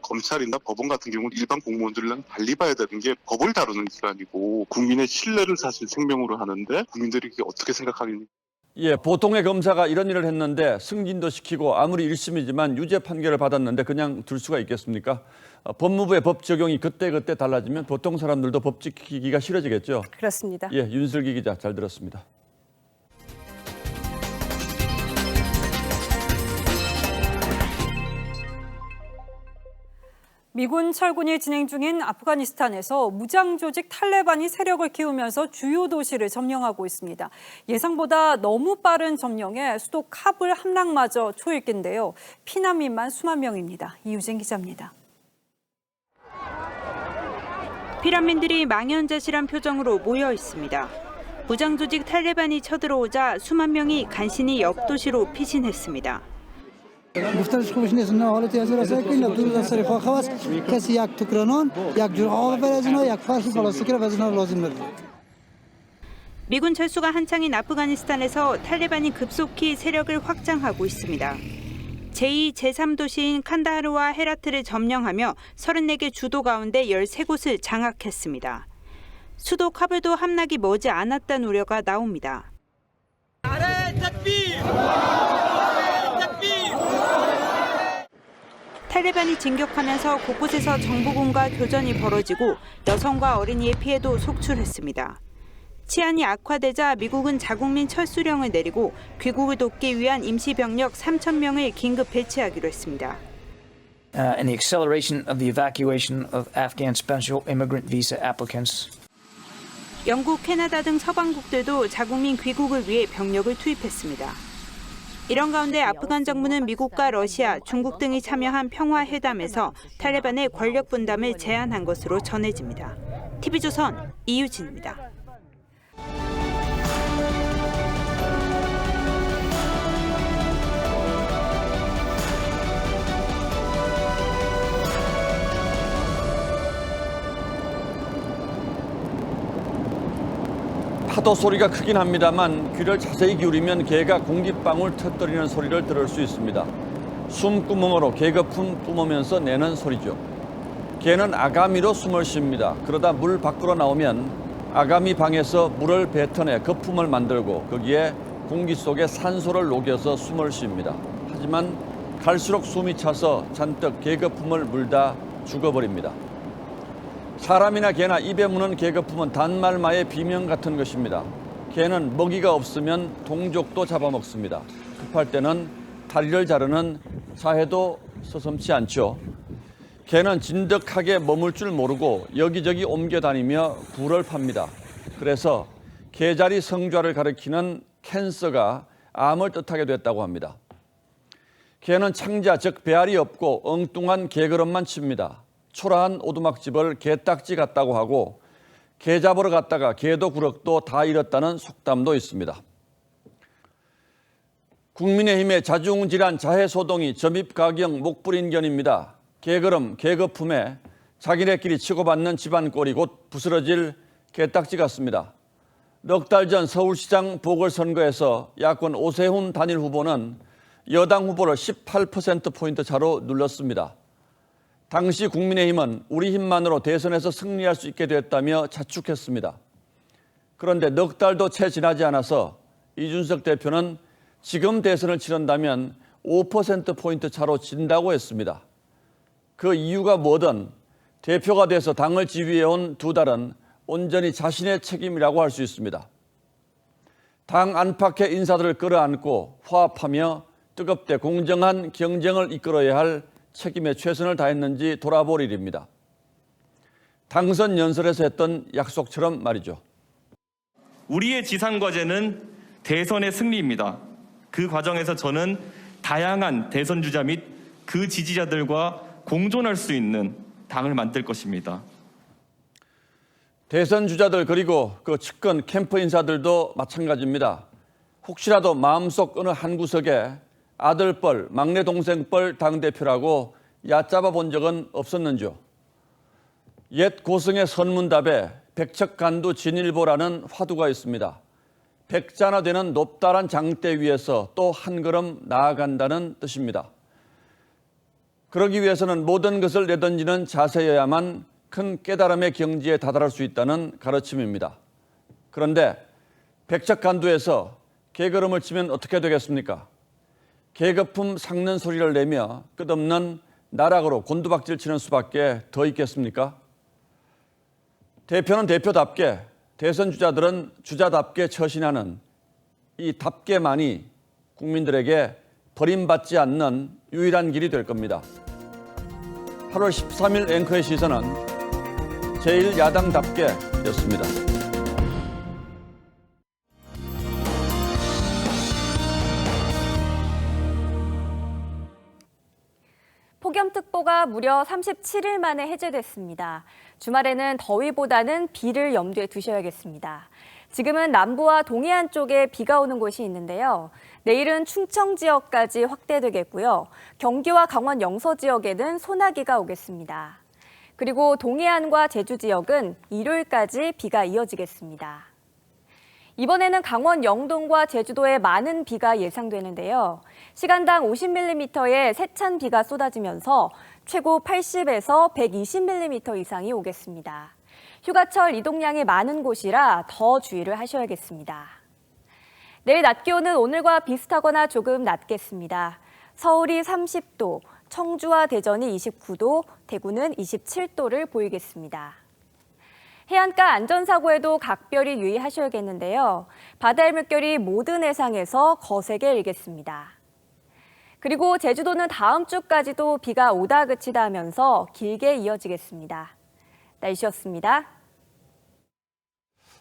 [SPEAKER 6] 검찰이나 법원 같은 경우는 일반 공무원들이랑 달리 봐야 되는 게 법을 다루는 기관이고 국민의 신뢰를 사실 생명으로 하는데 국민들이 어떻게 생각하겠니?
[SPEAKER 2] 예, 보통의 검사가 이런 일을 했는데 승진도 시키고 아무리 1심이지만 유죄 판결을 받았는데 그냥 둘 수가 있겠습니까? 법무부의 법 적용이 그때그때 달라지면 보통 사람들도 법 지키기가 싫어지겠죠.
[SPEAKER 3] 그렇습니다.
[SPEAKER 2] 예, 윤슬기 기자 잘 들었습니다.
[SPEAKER 1] 미군 철군이 진행 중인 아프가니스탄에서 무장 조직 탈레반이 세력을 키우면서 주요 도시를 점령하고 있습니다. 예상보다 너무 빠른 점령에 수도 카불 함락마저 초읽기인데요. 피난민만 수만 명입니다. 이유진 기자입니다.
[SPEAKER 7] 피난민들이 망연자실한 표정으로 모여 있습니다. 무장 조직 탈레반이 쳐들어오자 수만 명이 간신히 옆 도시로 피신했습니다.
[SPEAKER 8] گفتنش خوبش نیست نه حالت از راسته که این دو سر خواست کسی یک توکرانان یک جور آب بر از اینا یک فرش پلاستیکی را از اینا لازم نداره.
[SPEAKER 7] 미군 철수가 한창인 아프가니스탄에서 탈레반이 급속히 세력을 확장하고 있습니다. 제2, 제3도시인 칸다하르와 헤라트를 점령하며 34개 주도 가운데 13곳을 장악했습니다. 수도 카불도 함락이 머지 않았다는 우려가 나옵니다. 탈레반이 진격하면서 곳곳에서 정보공과 교전이 벌어지고 여성과 어린이의 피해도 속출했습니다. 치안이 악화되자 미국은 자국민 철수령을 내리고 귀국을 돕기 위한 임시병력 3,000명을 긴급 배치하기로 했습니다.
[SPEAKER 10] And the acceleration of the evacuation of Afghan special immigrant visa applicants.
[SPEAKER 7] 영국, 캐나다 등 서방국들도 자국민 귀국을 위해 병력을 투입했습니다. 이런 가운데 아프간 정부는 미국과 러시아, 중국 등이 참여한 평화회담에서 탈레반의 권력 분담을 제안한 것으로 전해집니다. TV조선 이유진입니다.
[SPEAKER 2] 파도 소리가 크긴 합니다만 귀를 자세히 기울이면 개가 공기방울 터뜨리는 소리를 들을 수 있습니다. 숨구멍으로 개거품 뿜으면서 내는 소리죠. 개는 아가미로 숨을 쉽니다. 그러다 물 밖으로 나오면 아가미 방에서 물을 뱉어내 거품을 만들고 거기에 공기 속에 산소를 녹여서 숨을 쉽니다. 하지만 갈수록 숨이 차서 잔뜩 개거품을 물다 죽어버립니다. 사람이나 개나 입에 무는 개거품은 단말마의 비명 같은 것입니다. 개는 먹이가 없으면 동족도 잡아먹습니다. 급할 때는 다리를 자르는 자해도 서슴지 않죠. 개는 진득하게 머물 줄 모르고 여기저기 옮겨다니며 굴을 팝니다. 그래서 개자리 성좌를 가리키는 캔서가 암을 뜻하게 됐다고 합니다. 개는 창자, 즉 배알이 없고 엉뚱한 개걸음만 칩니다. 초라한 오두막집을 개딱지 같다고 하고 개 잡으러 갔다가 개도 구럭도 다 잃었다는 속담도 있습니다. 국민의힘의 자중질환 자해소동이 점입가경 목불인견입니다. 개걸음, 개거품에 자기네끼리 치고받는 집안 꼴이 곧 부스러질 개딱지 같습니다. 넉 달 전 서울시장 보궐선거에서 야권 오세훈 단일 후보는 여당 후보를 18%포인트 차로 눌렀습니다. 당시 국민의힘은 우리 힘만으로 대선에서 승리할 수 있게 됐다며 자축했습니다. 그런데 넉 달도 채 지나지 않아서 이준석 대표는 지금 대선을 치른다면 5%포인트 차로 진다고 했습니다. 그 이유가 뭐든 대표가 돼서 당을 지휘해온 두 달은 온전히 자신의 책임이라고 할 수 있습니다. 당 안팎의 인사들을 끌어안고 화합하며 뜨겁게 공정한 경쟁을 이끌어야 할 책임에 최선을 다했는지 돌아볼 일입니다. 당선 연설에서 했던 약속처럼 말이죠.
[SPEAKER 5] 우리의 지상과제는 대선의 승리입니다. 그 과정에서 저는 다양한 대선 주자 및 그 지지자들과 공존할 수 있는 당을 만들 것입니다.
[SPEAKER 2] 대선 주자들 그리고 그 측근 캠프 인사들도 마찬가지입니다. 혹시라도 마음속 어느 한 구석에 아들뻘, 막내 동생뻘 당대표라고 얕잡아 본 적은 없었는지요. 옛 고승의 선문답에 백척간두 진일보라는 화두가 있습니다. 백자나 되는 높다란 장대 위에서 또 한 걸음 나아간다는 뜻입니다. 그러기 위해서는 모든 것을 내던지는 자세여야만 큰 깨달음의 경지에 다다를 수 있다는 가르침입니다. 그런데 백척간두에서 개걸음을 치면 어떻게 되겠습니까? 개거품 삭는 소리를 내며 끝없는 나락으로 곤두박질 치는 수밖에 더 있겠습니까? 대표는 대표답게, 대선 주자들은 주자답게 처신하는 이 답게만이 국민들에게 버림받지 않는 유일한 길이 될 겁니다. 8월 13일 앵커의 시선은 제1야당답게였습니다.
[SPEAKER 9] 폭염특보가 무려 37일 만에 해제됐습니다. 주말에는 더위보다는 비를 염두에 두셔야겠습니다. 지금은 남부와 동해안 쪽에 비가 오는 곳이 있는데요. 내일은 충청 지역까지 확대되겠고요. 경기와 강원 영서 지역에는 소나기가 오겠습니다. 그리고 동해안과 제주 지역은 일요일까지 비가 이어지겠습니다. 이번에는 강원 영동과 제주도에 많은 비가 예상되는데요. 시간당 50mm의 세찬 비가 쏟아지면서 최고 80에서 120mm 이상이 오겠습니다. 휴가철 이동량이 많은 곳이라 더 주의를 하셔야겠습니다. 내일 낮 기온은 오늘과 비슷하거나 조금 낮겠습니다. 서울이 30도, 청주와 대전이 29도, 대구는 27도를 보이겠습니다. 해안가 안전사고에도 각별히 유의하셔야겠는데요. 바다의 물결이 모든 해상에서 거세게 일겠습니다. 그리고 제주도는 다음 주까지도 비가 오다 그치다 하면서 길게 이어지겠습니다. 날씨였습니다.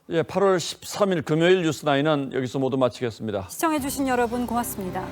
[SPEAKER 2] 예, 8월 13일 금요일 뉴스9은 여기서 모두 마치겠습니다.
[SPEAKER 1] 시청해주신 여러분 고맙습니다.